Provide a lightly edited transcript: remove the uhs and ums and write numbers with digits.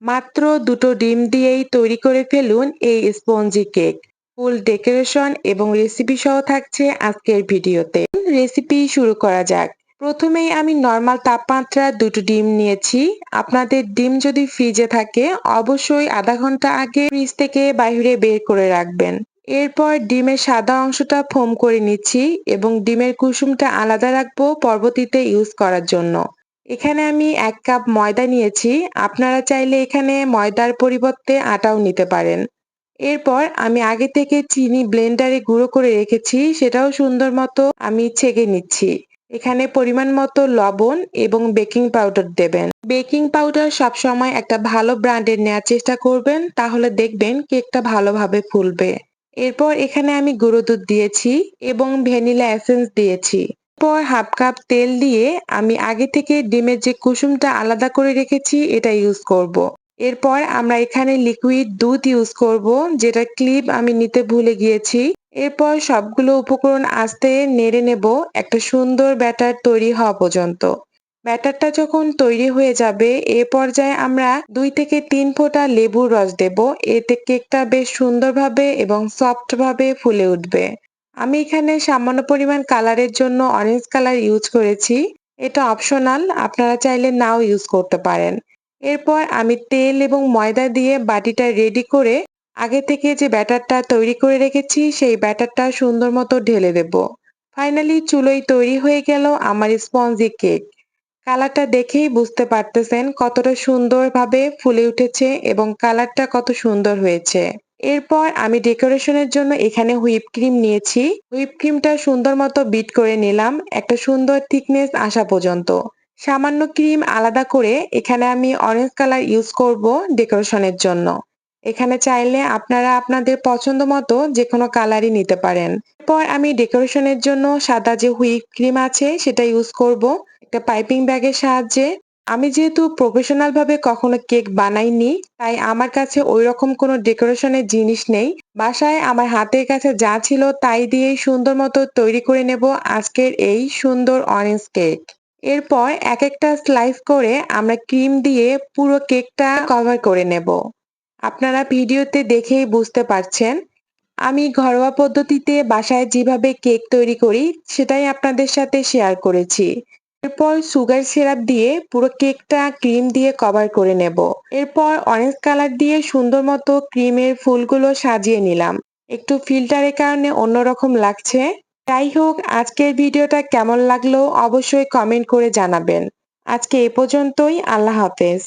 মাত্র দুটো ডিম দিয়েই তৈরি করে ফেলুন এই স্পঞ্জি কেক। ফুল ডেকোরেশন এবং রেসিপি সহ থাকছে আজকের ভিডিওতে। রেসিপি শুরু করা যাক। প্রথমেই আমি নর্মাল তাপমাত্রা দুটো ডিম নিয়েছি। আপনাদের ডিম যদি ফ্রিজে থাকে অবশ্যই আধা ঘন্টা আগে ফ্রিজ থেকে বাইরে বের করে রাখবেন। এরপর ডিমের সাদা অংশটা ফোম করে নিচ্ছি এবং ডিমের কুসুমটা আলাদা রাখবো পরবর্তীতে ইউজ করার জন্য। এখানে আমি ১ কাপ ময়দা নিয়েছি। আপনারা চাইলে এখানে ময়দার পরিবর্তে আটাও নিতে পারেন। এরপর আমি আগে থেকে চিনি ব্লেন্ডারে গুঁড়ো করে রেখেছি, সেটাও সুন্দর মতো আমি ছেঁকে নিচ্ছি। এখানে পরিমাণ মতো লবণ এবং বেকিং পাউডার দেবেন। বেকিং পাউডার সবসময় একটা ভালো ব্র্যান্ডের নেয়ার চেষ্টা করবেন, তাহলে দেখবেন কেকটা ভালোভাবে ফুলবে। এরপর এখানে আমি গুঁড়ো দুধ দিয়েছি এবং ভ্যানিলা এসেন্স দিয়েছি। এরপর হাফ কাপ তেল দিয়ে আমি আগে থেকে ডিমের যে কুসুমটা আলাদা করে রেখেছি এটা ইউজ করব। এরপর আমরা এখানে লিকুইড দুধ ইউজ করব, যেটা ক্লিপ আমি নিতে ভুলে গিয়েছি। এরপর সবগুলো উপকরণ আস্তে নেড়ে নেব একটা সুন্দর ব্যাটার তৈরি হওয়া পর্যন্ত। ব্যাটারটা যখন তৈরি হয়ে যাবে এ পর্যায়ে আমরা ২ থেকে ৩ ফোঁটা লেবুর রস দেব। এতে কেকটা বেশ সুন্দরভাবে এবং সফট ভাবে ফুলে উঠবে। আমি এখানে সামান্য পরিমাণ কালারের জন্য অরেঞ্জ কালার ইউজ করেছি। এটা অপশনাল, আপনারা চাইলে নাও ইউজ করতে পারেন। এরপর আমি তেল এবং ময়দা দিয়ে বাটিটা রেডি করে আগে থেকে যে ব্যাটারটা তৈরি করে রেখেছি সেই ব্যাটারটা সুন্দর মতো ঢেলে দেব। ফাইনালি চুলোয় তৈরি হয়ে গেল আমার স্পঞ্জি কেক। কালারটা দেখেই বুঝতে পারতেছেন কতটা সুন্দরভাবে ফুলে উঠেছে এবং কালারটা কত সুন্দর হয়েছে। এরপর আমি ডেকোরেশনের জন্য এখানে হুইপ ক্রিম নিয়েছি। হুইপ ক্রিমটা সুন্দর মতো বিট করে নিলাম একটা সুন্দর থিকনেস আসা পর্যন্ত। সামান্য ক্রিম আলাদা করে এখানে আমি অরেঞ্জ কালার ইউজ করব ডেকোরেশনের জন্য। এখানে চাইলে আপনারা আপনাদের পছন্দ মতো যেকোনো কালারই নিতে পারেন। এরপর আমি ডেকোরেশনের জন্য সাদা যে হুইপ ক্রিম আছে সেটা ইউজ করব একটা পাইপিং ব্যাগের সাহায্যে। আমি যেহেতু প্রফেশনাল ভাবে কখনো কেক বানাইনি, তাই আমার কাছে ওইরকম কোনো ডেকোরেশনের জিনিস নেই। বাসায় আমার হাতের কাছে যা ছিল তাই দিয়েই সুন্দর মতো তৈরি করে নেব আজকের এই সুন্দর অরেঞ্জ কেক। এরপর এক একটা স্লাইস করে আমরা ক্রিম দিয়ে পুরো কেকটা কভার করে নেব। আপনারা ভিডিওতে দেখেই বুঝতে পারছেন। আমি ঘরোয়া পদ্ধতিতে বাসায় যেভাবে কেক তৈরি করি সেটাই আপনাদের সাথে শেয়ার করেছি। এরপর সুগার সিরাপ দিয়ে পুরো কেকটা ক্রিম দিয়ে কভার করে নেব। এরপর অরেঞ্জ কালার দিয়ে সুন্দর মতো ক্রিমের ফুলগুলো সাজিয়ে নিলাম। একটু ফিল্টারের কারণে অন্যরকম লাগছে। যাই হোক, আজকের ভিডিওটা কেমন লাগলো অবশ্যই কমেন্ট করে জানাবেন। আজকে এ পর্যন্তই। আল্লাহ হাফেজ।